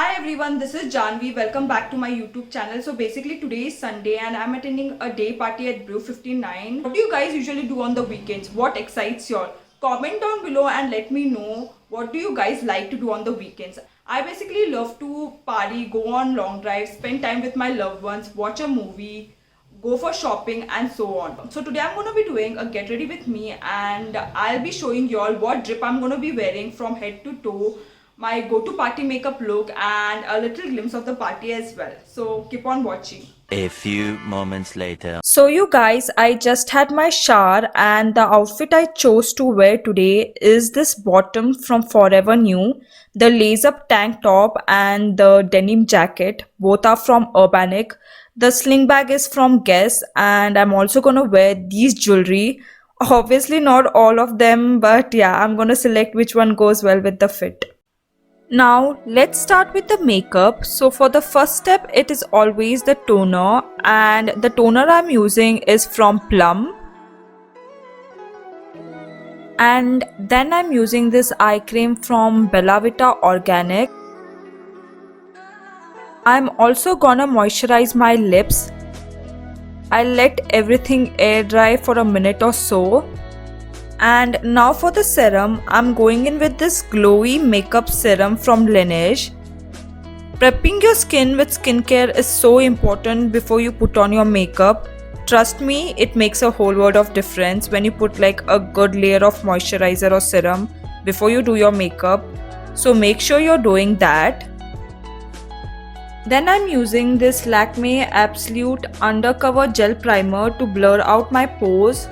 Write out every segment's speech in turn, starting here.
Hi everyone, this is Janvi. Welcome back to my YouTube channel. So basically today is Sunday and I'm attending a day party at Brew 59. What do you guys usually do on the weekends? What excites y'all? Comment down below and let me know what do you guys like to do on the weekends. I basically love to party, go on long drives, spend time with my loved ones, watch a movie, go for shopping and so on. So today I'm going to be doing a get ready with me and I'll be showing y'all what drip I'm going to be wearing from head to toe, my go-to party makeup look and a little glimpse of the party as well. So keep on watching. A few moments later. So you guys, I just had my shower and the outfit I chose to wear today is this bottom from Forever New, the lace up tank top and the denim jacket. Both are from Urbanic. The sling bag is from Guess and I'm also gonna wear these jewelry. Obviously not all of them, but yeah, I'm gonna select which one goes well with the fit. Now let's start with the makeup. So for the first step it is always the toner and the toner I'm using is from Plum. And then I'm using this eye cream from Bella Vita Organic. I'm also gonna moisturize my lips. I'll let everything air dry for a minute or so. And now for the serum, I'm going in with this glowy makeup serum from Laneige. Prepping your skin with skincare is so important before you put on your makeup. Trust me, it makes a whole world of difference when you put like a good layer of moisturizer or serum before you do your makeup. So make sure you're doing that. Then I'm using this Lakme Absolute Undercover Gel Primer to blur out my pores.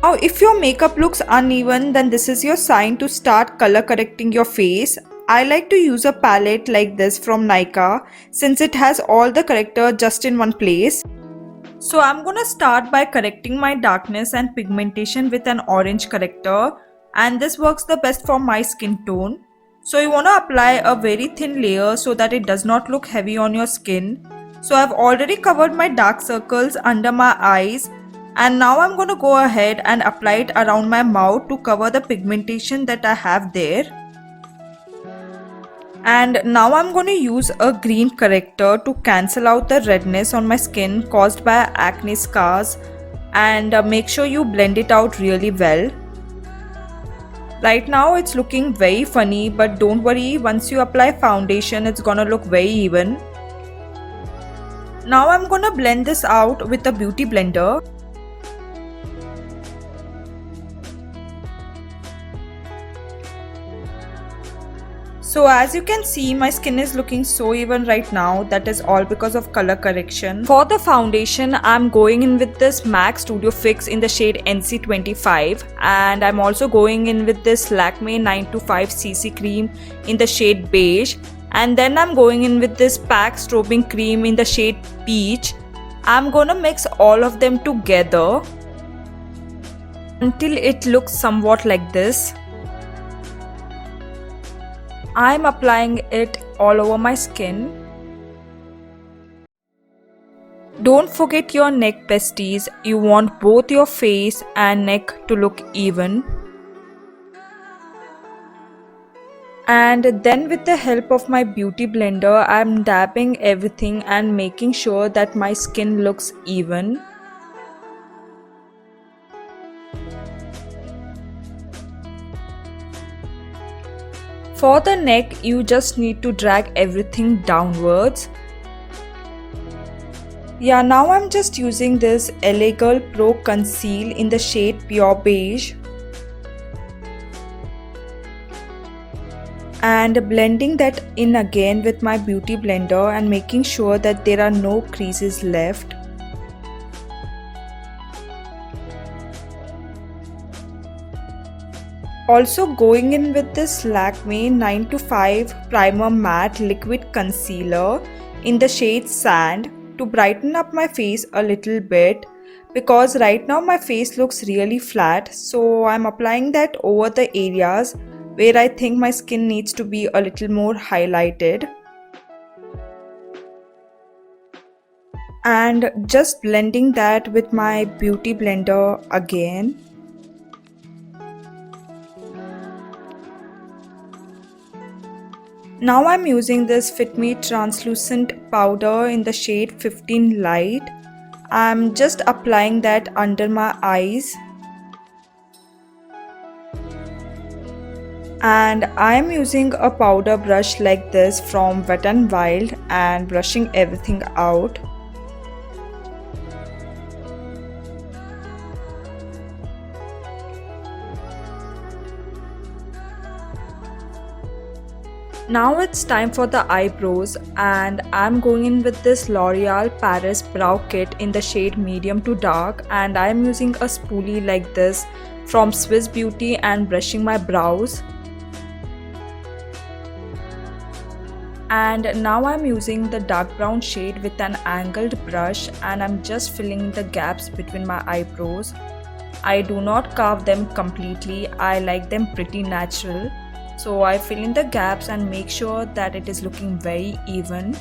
Now if your makeup looks uneven, then this is your sign to start color correcting your face. I like to use a palette like this from Nykaa since it has all the corrector just in one place. So I'm gonna start by correcting my darkness and pigmentation with an orange corrector, and this works the best for my skin tone. So you wanna apply a very thin layer so that it does not look heavy on your skin. So I've already covered my dark circles under my eyes. And now I'm going to go ahead and apply it around my mouth to cover the pigmentation that I have there. And now I'm going to use a green corrector to cancel out the redness on my skin caused by acne scars, and make sure you blend it out really well. Right now it's looking very funny, but don't worry, once you apply foundation it's gonna look very even. Now I'm gonna blend this out with a beauty blender. So as you can see, my skin is looking so even right now. That is all because of color correction. For the foundation, I'm going in with this MAC Studio Fix in the shade NC25, and I'm also going in with this Lakme 925cc cream in the shade beige, and then I'm going in with this PAC strobing cream in the shade peach. I'm gonna mix all of them together until it looks somewhat like this. I'm applying it all over my skin. Don't forget your neck, besties. You want both your face and neck to look even. And then with the help of my beauty blender, I'm dabbing everything and making sure that my skin looks even. For the neck, you just need to drag everything downwards. Yeah, now I'm just using this LA Girl Pro Conceal in the shade Pure Beige. And blending that in again with my beauty blender and making sure that there are no creases left. Also going in with this Lakme 925 Primer Matte Liquid Concealer in the shade Sand to brighten up my face a little bit, because right now my face looks really flat, so I'm applying that over the areas where I think my skin needs to be a little more highlighted. And just blending that with my beauty blender again. Now I'm using this Fit Me translucent powder in the shade 15 Light. I'm just applying that under my eyes. And I'm using a powder brush like this from Wet n Wild and brushing everything out. Now it's time for the eyebrows, and I'm going in with this L'Oreal Paris Brow Kit in the shade medium to dark, and I'm using a spoolie like this from Swiss Beauty and brushing my brows. And now I'm using the dark brown shade with an angled brush, and I'm just filling the gaps between my eyebrows. I do not carve them completely, I like them pretty natural. So I fill in the gaps and make sure that it is looking very even.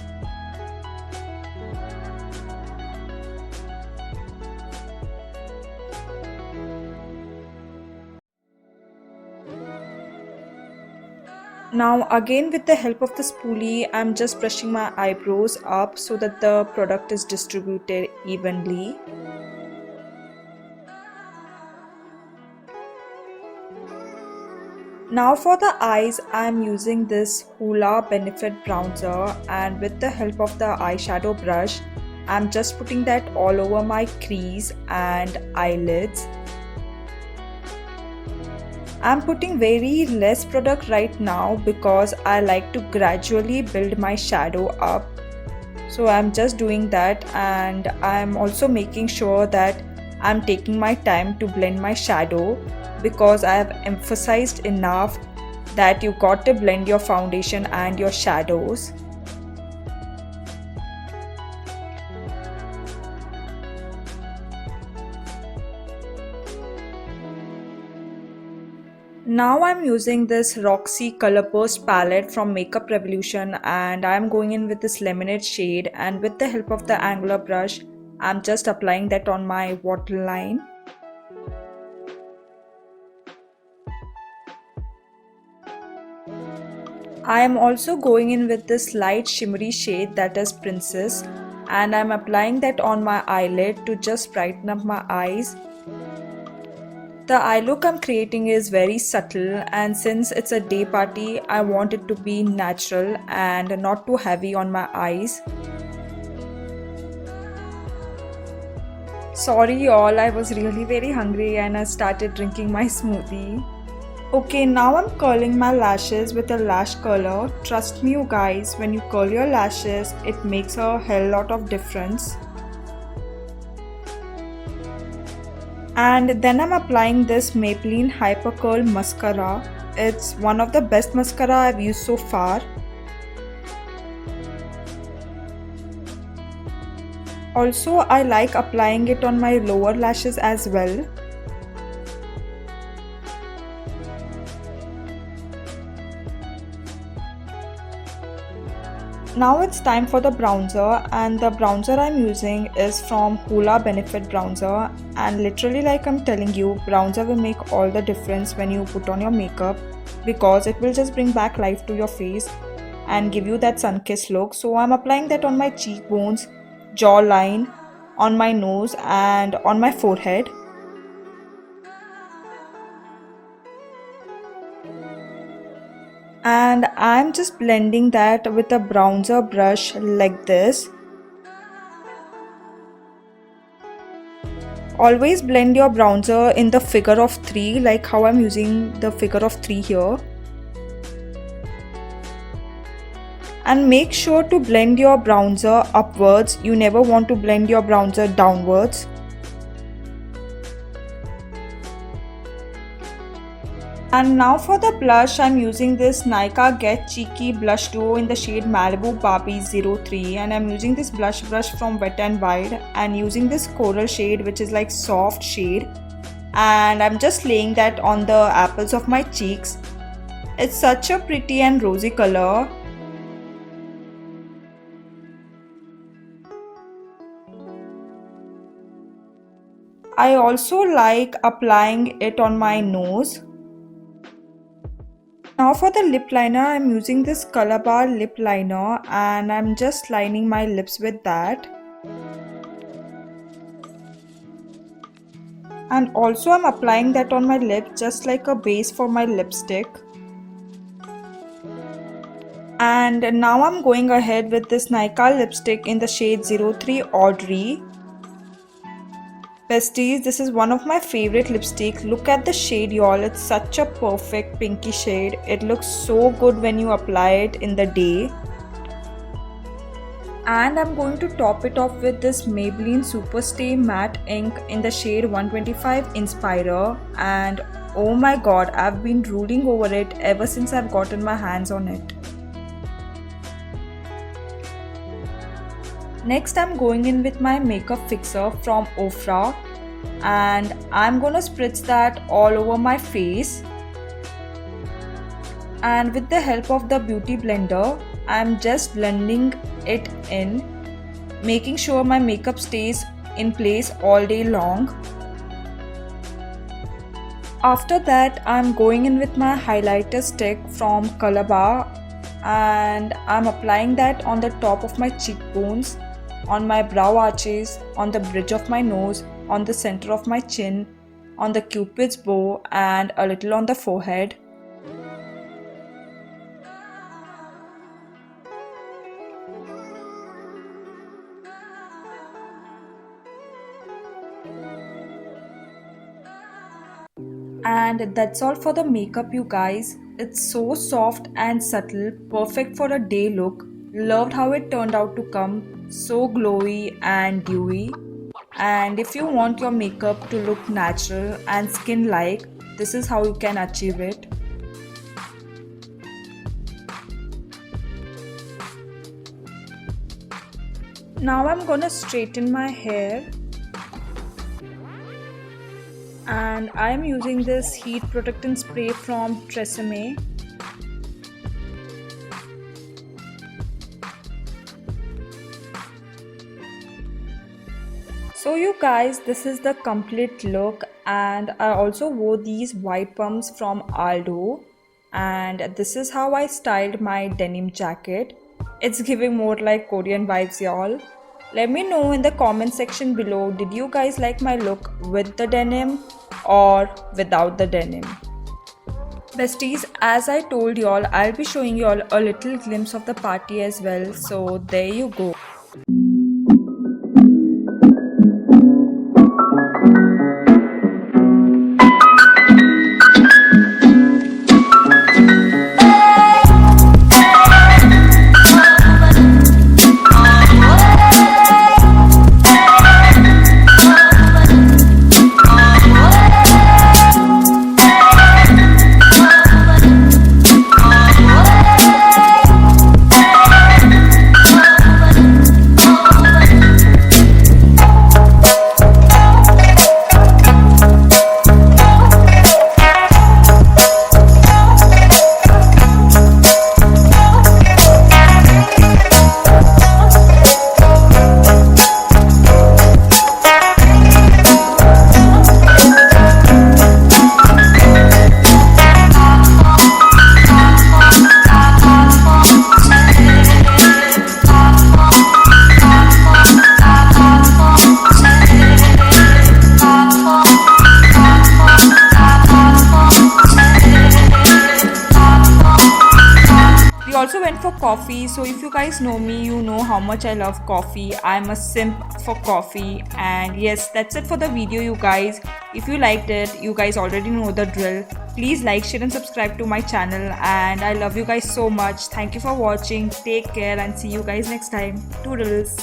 Now again, with the help of the spoolie, I'm just brushing my eyebrows up so that the product is distributed evenly. Now for the eyes, I am using this Hoola Benefit Bronzer, and with the help of the eyeshadow brush, I am just putting that all over my crease and eyelids. I am putting very less product right now because I like to gradually build my shadow up. So I am just doing that, and I am also making sure that I am taking my time to blend my shadow, because I have emphasized enough that you got to blend your foundation and your shadows. Now I'm using this Roxy Color Burst palette from Makeup Revolution, and I'm going in with this lemonade shade, and with the help of the angular brush, I'm just applying that on my waterline. I am also going in with this light shimmery shade, that is Princess, and I'm applying that on my eyelid to just brighten up my eyes. The eye look I'm creating is very subtle, and since it's a day party, I want it to be natural and not too heavy on my eyes. Sorry y'all, I was really very hungry and I started drinking my smoothie. Okay, now I'm curling my lashes with a lash curler. Trust me you guys, when you curl your lashes, it makes a hell lot of difference. And then I'm applying this Maybelline Hyper Curl Mascara. It's one of the best mascara I've used so far. Also, I like applying it on my lower lashes as well. Now it's time for the bronzer, and the bronzer I'm using is from Hoola Benefit Bronzer, and literally, like I'm telling you, bronzer will make all the difference when you put on your makeup, because it will just bring back life to your face and give you that sun-kissed look. So I'm applying that on my cheekbones, jawline, on my nose and on my forehead. And I'm just blending that with a bronzer brush like this. Always blend your bronzer in the figure of 3, like how I'm using the figure of 3 here. And make sure to blend your bronzer upwards. You never want to blend your bronzer downwards. And now for the blush, I'm using this Nykaa Get Cheeky Blush Duo in the shade Malibu Barbie 03, and I'm using this blush brush from Wet n Wild and using this coral shade, which is like soft shade, and I'm just laying that on the apples of my cheeks. It's such a pretty and rosy color. I also like applying it on my nose. Now for the lip liner, I'm using this colorbar lip liner and I'm just lining my lips with that. And also I'm applying that on my lip just like a base for my lipstick. And now I'm going ahead with this Nykaa lipstick in the shade 03 Audrey. Besties, this is one of my favorite lipsticks. Look at the shade, y'all. It's such a perfect pinky shade. It looks so good when you apply it in the day. And I'm going to top it off with this Maybelline Superstay Matte Ink in the shade 125 Inspirer. And oh my god, I've been drooling over it ever since I've gotten my hands on it. Next, I'm going in with my makeup fixer from Ofra and I'm gonna spritz that all over my face. And with the help of the beauty blender, I'm just blending it in, making sure my makeup stays in place all day long. After that, I'm going in with my highlighter stick from Colorbar and I'm applying that on the top of my cheekbones, on my brow arches, on the bridge of my nose, on the center of my chin, on the cupid's bow and a little on the forehead. And that's all for the makeup, you guys. It's so soft and subtle, perfect for a day look. Loved how it turned out to come, so glowy and dewy. And if you want your makeup to look natural and skin-like, this is how you can achieve it. Now I'm gonna straighten my hair. And I am using this heat protectant spray from Tresemme. So you guys, this is the complete look and I also wore these white pumps from Aldo and this is how I styled my denim jacket. It's giving more like Korean vibes, y'all. Let me know in the comment section below, did you guys like my look with the denim or without the denim? Besties, as I told y'all, I'll be showing y'all a little glimpse of the party as well, so there you go. Also went for coffee, so if you guys know me, you know how much I love coffee. I'm a simp for coffee. And yes, that's it for the video, you guys. If you liked it, you guys already know the drill. Please like, share and subscribe to my channel, and I love you guys so much. Thank you for watching. Take care and see you guys next time. Toodles.